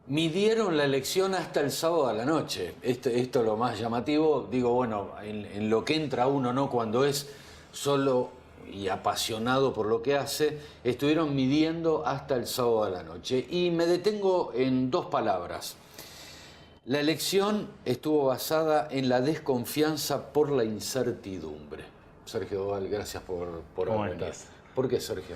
Midieron la elección hasta el sábado a la noche. Esto es lo más llamativo. Digo, bueno, en lo que entra uno, ¿no? Cuando es solo y apasionado por lo que hace, estuvieron midiendo hasta el sábado a la noche. Y me detengo en dos palabras. La elección estuvo basada en la desconfianza por la incertidumbre. Sergio Doval, gracias por ¿Cómo venir. estás? ¿Por qué, Sergio?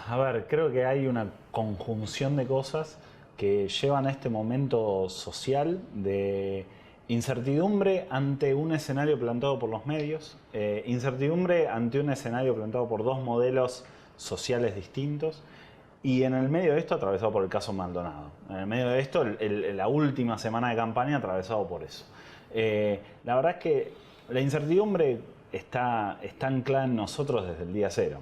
A ver, creo que hay una conjunción de cosas que llevan a este momento social de incertidumbre ante un escenario planteado por los medios, incertidumbre ante un escenario planteado por dos modelos sociales distintos, y en el medio de esto atravesado por el caso Maldonado. En el medio de esto, la última semana de campaña atravesado por eso. La verdad es que la incertidumbre está anclada en nosotros desde el día cero.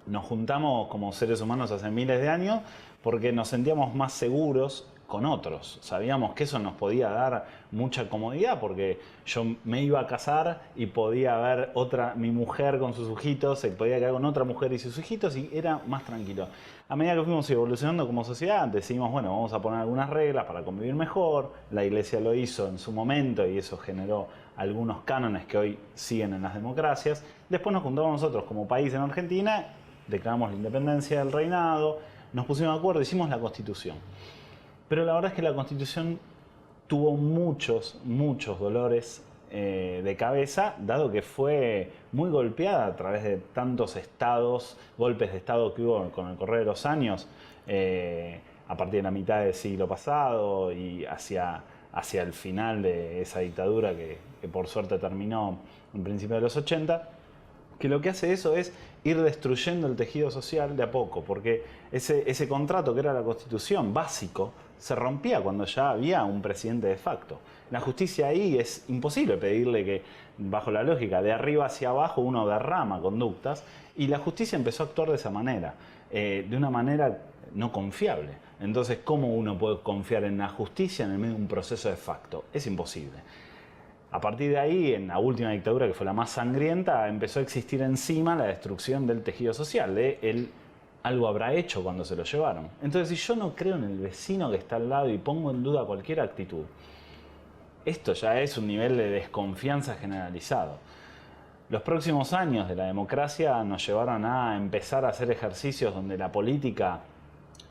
Nos juntamos como seres humanos hace miles de años porque nos sentíamos más seguros con otros. Sabíamos que eso nos podía dar mucha comodidad porque yo me iba a casar y podía ver mi mujer con sus hijitos, se podía quedar con otra mujer y sus hijitos y era más tranquilo. A medida que fuimos evolucionando como sociedad, decidimos, bueno, vamos a poner algunas reglas para convivir mejor. La Iglesia lo hizo en su momento y eso generó algunos cánones que hoy siguen en las democracias. Después nos juntamos nosotros como país en Argentina, declaramos la independencia del reinado, nos pusimos de acuerdo, hicimos la Constitución. Pero la verdad es que la Constitución tuvo muchos dolores de cabeza, dado que fue muy golpeada a través de tantos golpes de Estado que hubo con el correr de los años, a partir de la mitad del siglo pasado y hacia el final de esa dictadura que por suerte terminó en principios de los 80. Que lo que hace eso es ir destruyendo el tejido social de a poco, porque ese contrato que era la Constitución básico se rompía cuando ya había un presidente de facto. La justicia ahí es imposible pedirle que, bajo la lógica, de arriba hacia abajo uno derrama conductas, y la justicia empezó a actuar de esa manera, de una manera no confiable. Entonces, ¿cómo uno puede confiar en la justicia en el medio de un proceso de facto? Es imposible. A partir de ahí, en la última dictadura, que fue la más sangrienta, empezó a existir encima la destrucción del tejido social, de él algo habrá hecho cuando se lo llevaron. Entonces, si yo no creo en el vecino que está al lado y pongo en duda cualquier actitud, esto ya es un nivel de desconfianza generalizado. Los próximos años de la democracia nos llevaron a empezar a hacer ejercicios donde la política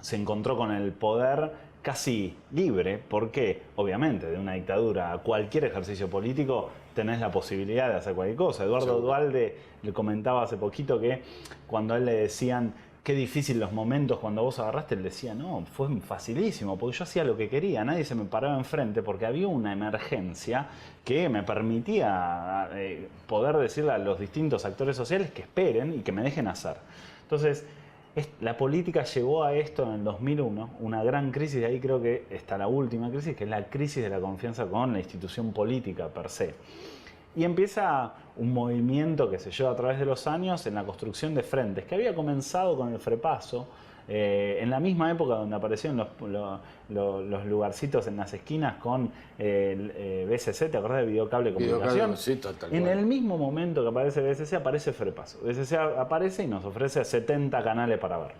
se encontró con el poder casi libre, porque obviamente de una dictadura a cualquier ejercicio político tenés la posibilidad de hacer cualquier cosa. Eduardo Duhalde le comentaba hace poquito que cuando a él le decían qué difícil los momentos cuando vos agarraste, él decía, no, fue facilísimo, porque yo hacía lo que quería, nadie se me paraba enfrente porque había una emergencia que me permitía poder decirle a los distintos actores sociales que esperen y que me dejen hacer. Entonces, la política llegó a esto en el 2001, una gran crisis, de ahí creo que está la última crisis, que es la crisis de la confianza con la institución política per se. Y empieza un movimiento que se lleva a través de los años en la construcción de frentes, que había comenzado con el Frepaso, en la misma época donde aparecieron los lugarcitos en las esquinas con el BCC, ¿te acordás de Videocable Comunicación? Sí, tal En cual. el mismo momento que aparece BCC, aparece Frepaso. BCC aparece y nos ofrece 70 canales para ver.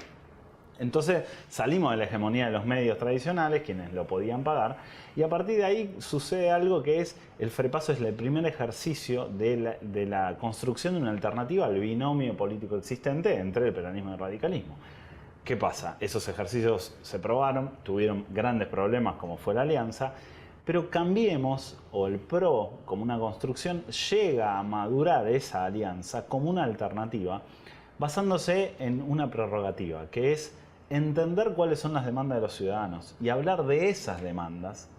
Entonces salimos de la hegemonía de los medios tradicionales, quienes lo podían pagar, y a partir de ahí sucede algo que es, el Frepaso es el primer ejercicio de la construcción de una alternativa al binomio político existente entre el peronismo y el radicalismo. ¿Qué pasa? Esos ejercicios se probaron, tuvieron grandes problemas como fue la alianza, pero Cambiemos, o el PRO como una construcción, llega a madurar esa alianza como una alternativa basándose en una prerrogativa, que es entender cuáles son las demandas de los ciudadanos y hablar de esas demandas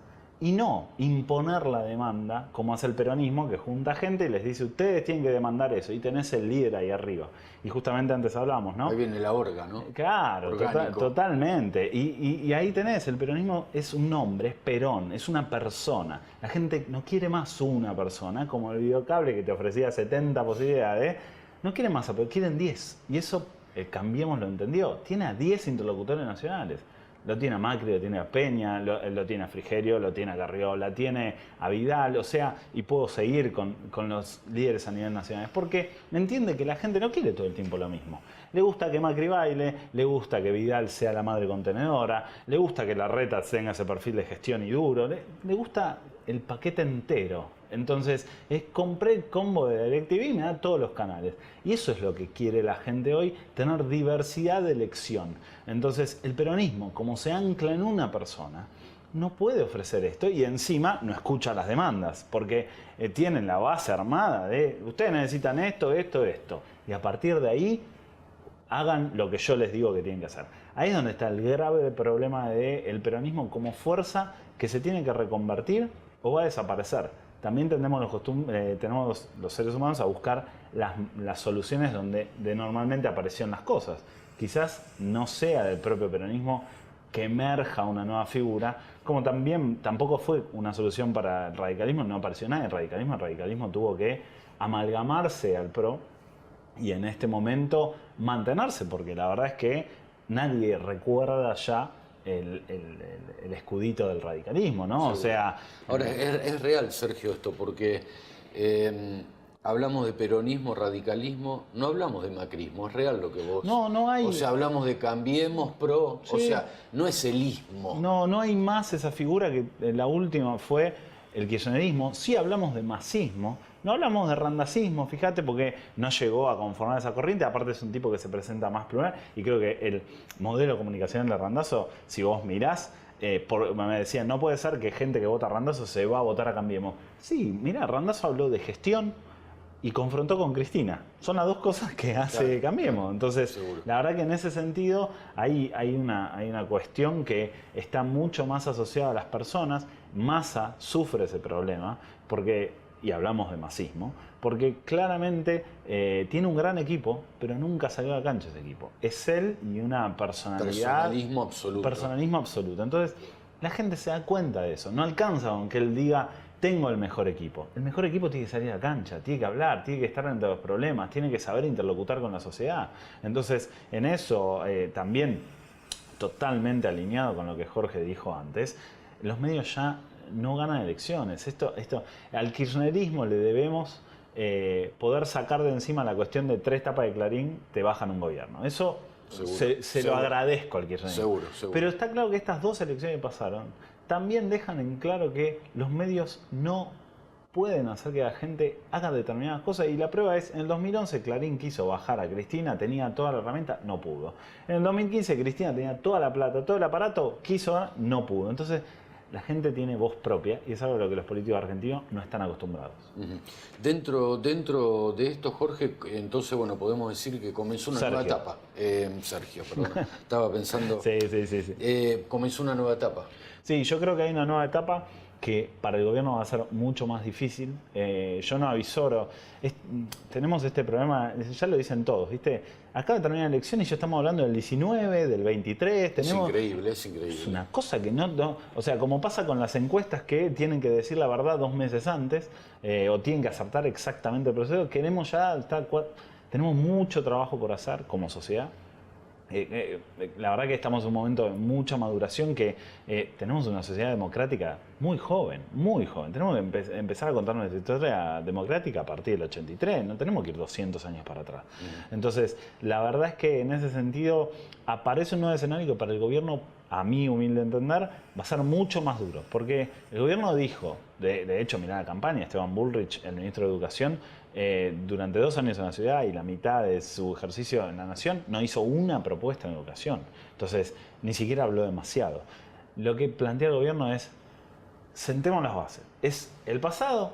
y no imponer la demanda como hace el peronismo, que junta gente y les dice ustedes tienen que demandar eso y tenés el líder ahí arriba. Y justamente antes hablábamos, ¿no? Ahí viene la orga, ¿no? Claro, totalmente. Y ahí tenés, el peronismo es un nombre, es Perón, es una persona. La gente no quiere más una persona, como el Videocable que te ofrecía 70 posibilidades, no quieren más, pero quieren 10. Y eso Cambiemos lo entendió. Tiene a 10 interlocutores nacionales. Lo tiene a Macri, lo tiene a Peña, lo tiene a Frigerio, lo tiene a Carriola, tiene a Vidal, o sea, y puedo seguir con los líderes a nivel nacional. Porque me entiende que la gente no quiere todo el tiempo lo mismo. Le gusta que Macri baile, le gusta que Vidal sea la madre contenedora, le gusta que Larreta tenga ese perfil de gestión y duro, le gusta el paquete entero. Entonces, compré el combo de DirecTV y me da todos los canales. Y eso es lo que quiere la gente hoy, tener diversidad de elección. Entonces, el peronismo, como se ancla en una persona, no puede ofrecer esto y encima no escucha las demandas, porque tienen la base armada de, ustedes necesitan esto, esto, esto. Y a partir de ahí, hagan lo que yo les digo que tienen que hacer. Ahí es donde está el grave problema del peronismo como fuerza que se tiene que reconvertir o va a desaparecer. También tenemos los seres humanos a buscar las soluciones donde normalmente aparecieron las cosas. Quizás no sea del propio peronismo que emerja una nueva figura, como tampoco fue una solución para el radicalismo, no apareció nada el radicalismo tuvo que amalgamarse al PRO y en este momento mantenerse, porque la verdad es que nadie recuerda ya el escudito del radicalismo, ¿no? Seguro. O sea... Ahora, es real, Sergio, esto, porque hablamos de peronismo, radicalismo, no hablamos de macrismo, es real lo que vos... No hay... O sea, hablamos de Cambiemos, PRO, Sí. o sea, no es el ismo. No hay más esa figura que la última fue el kirchnerismo. Sí hablamos de masismo, no hablamos de randacismo, fíjate, porque no llegó a conformar esa corriente. Aparte es un tipo que se presenta más plural y creo que el modelo comunicacional de Randazzo, si vos mirás, me decían, no puede ser que gente que vota a Randazzo se va a votar a Cambiemos. Sí, mirá, Randazzo habló de gestión y confrontó con Cristina. Son las dos cosas que hace Claro, Cambiemos. Entonces, seguro. la verdad que en ese sentido hay una cuestión que está mucho más asociada a las personas. Massa sufre ese problema, y hablamos de masismo, porque claramente tiene un gran equipo, pero nunca salió a la cancha ese equipo. Es él y una personalidad... Personalismo absoluto. Personalismo absoluto. Entonces, la gente se da cuenta de eso. No alcanza con que él diga, tengo el mejor equipo. El mejor equipo tiene que salir a la cancha, tiene que hablar, tiene que estar entre los problemas, tiene que saber interlocutar con la sociedad. Entonces, en eso también, totalmente alineado con lo que Jorge dijo antes, los medios ya no ganan elecciones. Al kirchnerismo le debemos poder sacar de encima la cuestión de 3 tapas de Clarín te bajan un gobierno. Eso se lo agradezco al kirchnerismo. Seguro. Pero está claro que estas 2 elecciones que pasaron también dejan en claro que los medios no pueden hacer que la gente haga determinadas cosas, y la prueba es, en el 2011 Clarín quiso bajar a Cristina, tenía toda la herramienta, no pudo. En el 2015 Cristina tenía toda la plata, todo el aparato, quiso, no pudo. Entonces, la gente tiene voz propia y es algo a lo que los políticos argentinos no están acostumbrados. Uh-huh. Dentro de esto, Jorge, entonces, bueno, podemos decir que comenzó una nueva etapa. Sergio, perdón. Estaba pensando... Sí. Comenzó una nueva etapa. Sí, yo creo que hay una nueva etapa que para el gobierno va a ser mucho más difícil. Yo no avisoro. Tenemos este problema, ya lo dicen todos, ¿viste? Acaba de terminar la elección y ya estamos hablando del 19, del 23. Es increíble. Es una cosa que no... O sea, como pasa con las encuestas que tienen que decir la verdad 2 meses antes, o tienen que acertar exactamente el proceso, tenemos mucho trabajo por hacer como sociedad. La verdad que estamos en un momento de mucha maduración, que tenemos una sociedad democrática muy joven. Tenemos que empezar a contar nuestra historia democrática a partir del 83, no tenemos que ir 200 años para atrás. Entonces, la verdad es que en ese sentido aparece un nuevo escenario que para el gobierno, a mi humilde entender, va a ser mucho más duro, porque el gobierno dijo, de hecho, mirá la campaña, Esteban Bullrich, el ministro de Educación, durante 2 años en la ciudad y la mitad de su ejercicio en la nación, no hizo una propuesta en educación. Entonces, ni siquiera habló demasiado. Lo que plantea el gobierno es, sentemos las bases. ¿Es el pasado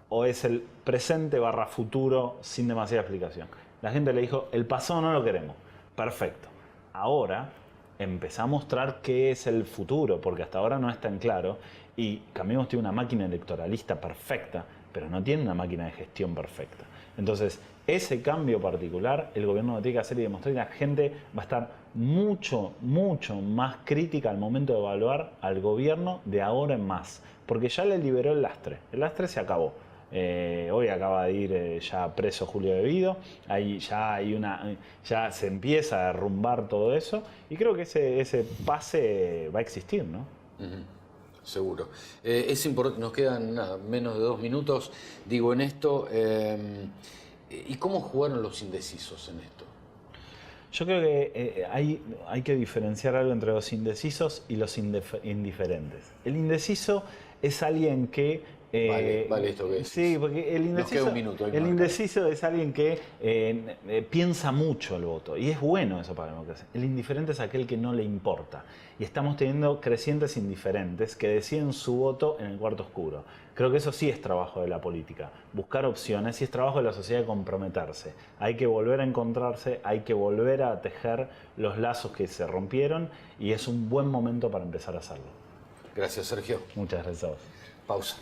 o es el presente / futuro sin demasiada explicación? La gente le dijo, el pasado no lo queremos. Perfecto. Ahora empezá a mostrar qué es el futuro, porque hasta ahora no es tan claro. Y Cambiemos tiene una máquina electoralista perfecta, pero no tiene una máquina de gestión perfecta. Entonces, ese cambio particular, el gobierno lo tiene que hacer y demostrar, y la gente va a estar mucho más crítica al momento de evaluar al gobierno de ahora en más. Porque ya le liberó el lastre. El lastre se acabó. Hoy acaba de ir ya preso Julio De Vido. Ya se empieza a derrumbar todo eso. Y creo que ese pase va a existir, ¿no? Uh-huh. Seguro. Es importante, nos quedan menos de 2 minutos. Digo, en esto, ¿y cómo jugaron los indecisos en esto? Yo creo que hay que diferenciar algo entre los indecisos y los indiferentes. El indeciso es alguien que... Vale esto que decís. Sí, porque el indeciso, nos queda un minuto, el indeciso es alguien que piensa mucho el voto. Y es bueno eso para la democracia. El indiferente es aquel que no le importa. Y estamos teniendo crecientes indiferentes que deciden su voto en el cuarto oscuro. Creo que eso sí es trabajo de la política. Buscar opciones y es trabajo de la sociedad comprometerse. Hay que volver a encontrarse, hay que volver a tejer los lazos que se rompieron y es un buen momento para empezar a hacerlo. Gracias, Sergio. Muchas gracias a vos. Pausa.